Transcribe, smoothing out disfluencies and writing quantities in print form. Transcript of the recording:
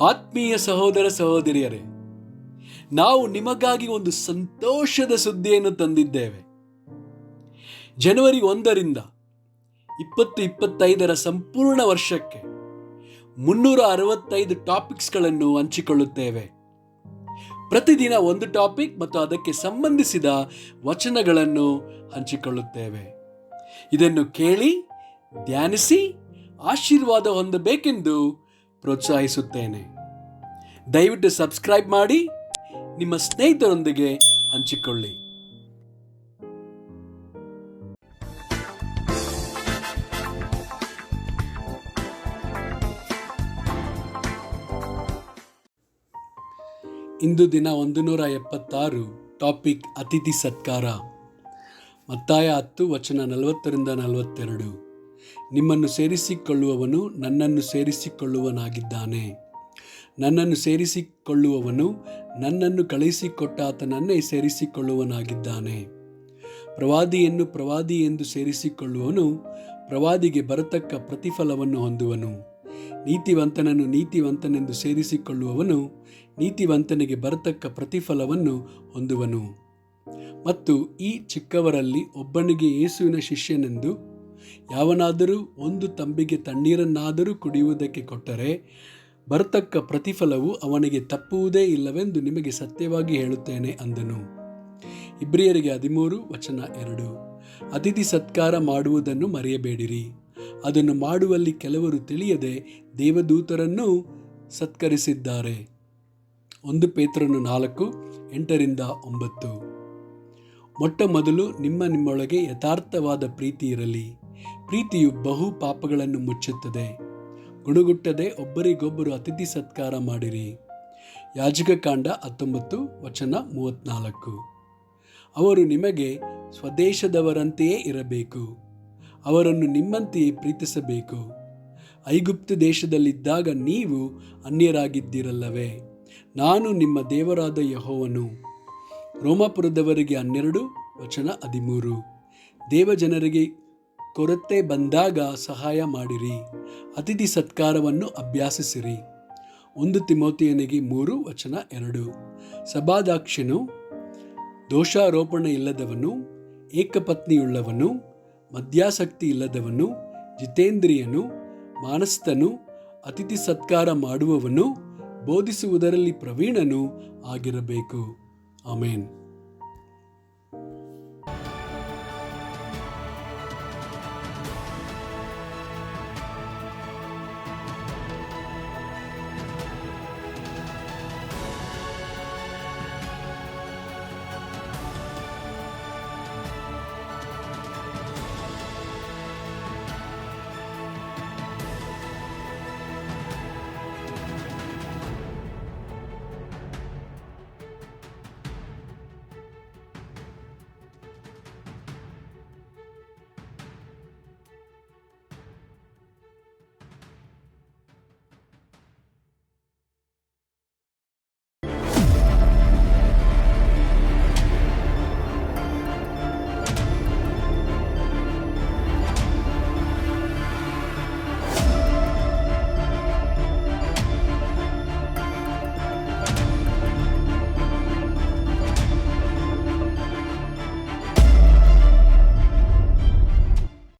ಆತ್ಮೀಯ ಸಹೋದರ ಸಹೋದರಿಯರೇ, ನಾವು ನಿಮಗಾಗಿ ಒಂದು ಸಂತೋಷದ ಸುದ್ದಿಯನ್ನು ತಂದಿದ್ದೇವೆ. ಜನವರಿ 1ರಿಂದ 2025 ಸಂಪೂರ್ಣ ವರ್ಷಕ್ಕೆ 365 ಟಾಪಿಕ್ಸ್ಗಳನ್ನು ಹಂಚಿಕೊಳ್ಳುತ್ತೇವೆ. ಪ್ರತಿದಿನ ಒಂದು ಟಾಪಿಕ್ ಮತ್ತು ಅದಕ್ಕೆ ಸಂಬಂಧಿಸಿದ ವಚನಗಳನ್ನು ಹಂಚಿಕೊಳ್ಳುತ್ತೇವೆ. ಇದನ್ನು ಕೇಳಿ ಧ್ಯಾನಿಸಿ ಆಶೀರ್ವಾದ ಹೊಂದಬೇಕೆಂದು ಪ್ರೋತ್ಸಾಹಿಸುತ್ತೇನೆ. ದಯವಿಟ್ಟು ಸಬ್ಸ್ಕ್ರೈಬ್ ಮಾಡಿ ನಿಮ್ಮ ಸ್ನೇಹಿತರೊಂದಿಗೆ ಹಂಚಿಕೊಳ್ಳಿ. ಇಂದು ದಿನ 176 ಟಾಪಿಕ್ ಅತಿಥಿ ಸತ್ಕಾರ. ಮತ್ತಾಯ 10 ವಚನ 40-42. ನಿಮ್ಮನ್ನು ಸೇರಿಸಿಕೊಳ್ಳುವವನು ನನ್ನನ್ನು ಸೇರಿಸಿಕೊಳ್ಳುವನಾಗಿದ್ದಾನೆ, ನನ್ನನ್ನು ಸೇರಿಸಿಕೊಳ್ಳುವವನು ನನ್ನನ್ನು ಕಳುಹಿಸಿಕೊಟ್ಟ ಆತನನ್ನೇ ಸೇರಿಸಿಕೊಳ್ಳುವನಾಗಿದ್ದಾನೆ. ಪ್ರವಾದಿಯನ್ನು ಪ್ರವಾದಿ ಎಂದು ಸೇರಿಸಿಕೊಳ್ಳುವವನು ಪ್ರವಾದಿಗೆ ಬರತಕ್ಕ ಪ್ರತಿಫಲವನ್ನು ಹೊಂದುವನು. ನೀತಿವಂತನನ್ನು ನೀತಿವಂತನೆಂದು ಸೇರಿಸಿಕೊಳ್ಳುವವನು ನೀತಿವಂತನಿಗೆ ಬರತಕ್ಕ ಪ್ರತಿಫಲವನ್ನು ಹೊಂದುವನು. ಮತ್ತು ಈ ಚಿಕ್ಕವರಲ್ಲಿ ಒಬ್ಬನಿಗೆ ಯೇಸುವಿನ ಶಿಷ್ಯನೆಂದು ಯಾವನಾದರೂ ಒಂದು ತಂಬಿಗೆ ತಣ್ಣೀರನ್ನಾದರೂ ಕುಡಿಯುವುದಕ್ಕೆ ಕೊಟ್ಟರೆ ಬರತಕ್ಕ ಪ್ರತಿಫಲವು ಅವನಿಗೆ ತಪ್ಪುವುದೇ ಇಲ್ಲವೆಂದು ನಿಮಗೆ ಸತ್ಯವಾಗಿ ಹೇಳುತ್ತೇನೆ ಅಂದನು. ಇಬ್ರಿಯರಿಗೆ 13 ವಚನ 2. ಅತಿಥಿ ಸತ್ಕಾರ ಮಾಡುವುದನ್ನು ಮರೆಯಬೇಡಿರಿ. ಅದನ್ನು ಮಾಡುವಲ್ಲಿ ಕೆಲವರು ತಿಳಿಯದೆ ದೇವದೂತರನ್ನು ಸತ್ಕರಿಸಿದ್ದಾರೆ. 1 ಪೇತ್ರನು 4, 8-9. ಮೊಟ್ಟ ಮೊದಲು ನಿಮ್ಮೊಳಗೆ ಯಥಾರ್ಥವಾದ ಪ್ರೀತಿ ಇರಲಿ. ಪ್ರೀತಿಯು ಬಹು ಪಾಪಗಳನ್ನು ಮುಚ್ಚುತ್ತದೆ. ಗುಣಗುಟ್ಟದೆ ಒಬ್ಬರಿಗೊಬ್ಬರು ಅತಿಥಿ ಸತ್ಕಾರ ಮಾಡಿರಿ. ಯಾಜಕಕಾಂಡ 19 ವಚನ 34. ಅವರು ನಿಮಗೆ ಸ್ವದೇಶದವರಂತೆಯೇ ಇರಬೇಕು. ಅವರನ್ನು ನಿಮ್ಮಂತೆಯೇ ಪ್ರೀತಿಸಬೇಕು. ಐಗುಪ್ತ ದೇಶದಲ್ಲಿದ್ದಾಗ ನೀವು ಅನ್ಯರಾಗಿದ್ದಿರಲ್ಲವೇ? ನಾನು ನಿಮ್ಮ ದೇವರಾದ ಯೆಹೋವನು. ರೋಮಾಪುರದವರಿಗೆ 12 ವಚನ 13. ದೇವಜನರಿಗೆ ಕೊರತೆ ಬಂದಾಗ ಸಹಾಯ ಮಾಡಿರಿ. ಅತಿಥಿ ಸತ್ಕಾರವನ್ನು ಅಭ್ಯಾಸಿಸಿರಿ. 1 ತಿಮೋಥೆಯನಿಗೆ 3 ವಚನ 2. ಸಭಾಧ್ಯಕ್ಷನು ದೋಷಾರೋಪಣೆ ಇಲ್ಲದವನು, ಏಕಪತ್ನಿಯುಳ್ಳವನು, ಮದ್ಯಾಸಕ್ತಿ ಇಲ್ಲದವನು, ಜಿತೇಂದ್ರಿಯನು, ಮಾನಸ್ಥನು, ಅತಿಥಿ ಸತ್ಕಾರ ಮಾಡುವವನು, ಬೋಧಿಸುವುದರಲ್ಲಿ ಪ್ರವೀಣನು ಆಗಿರಬೇಕು. ಆಮೇನ್.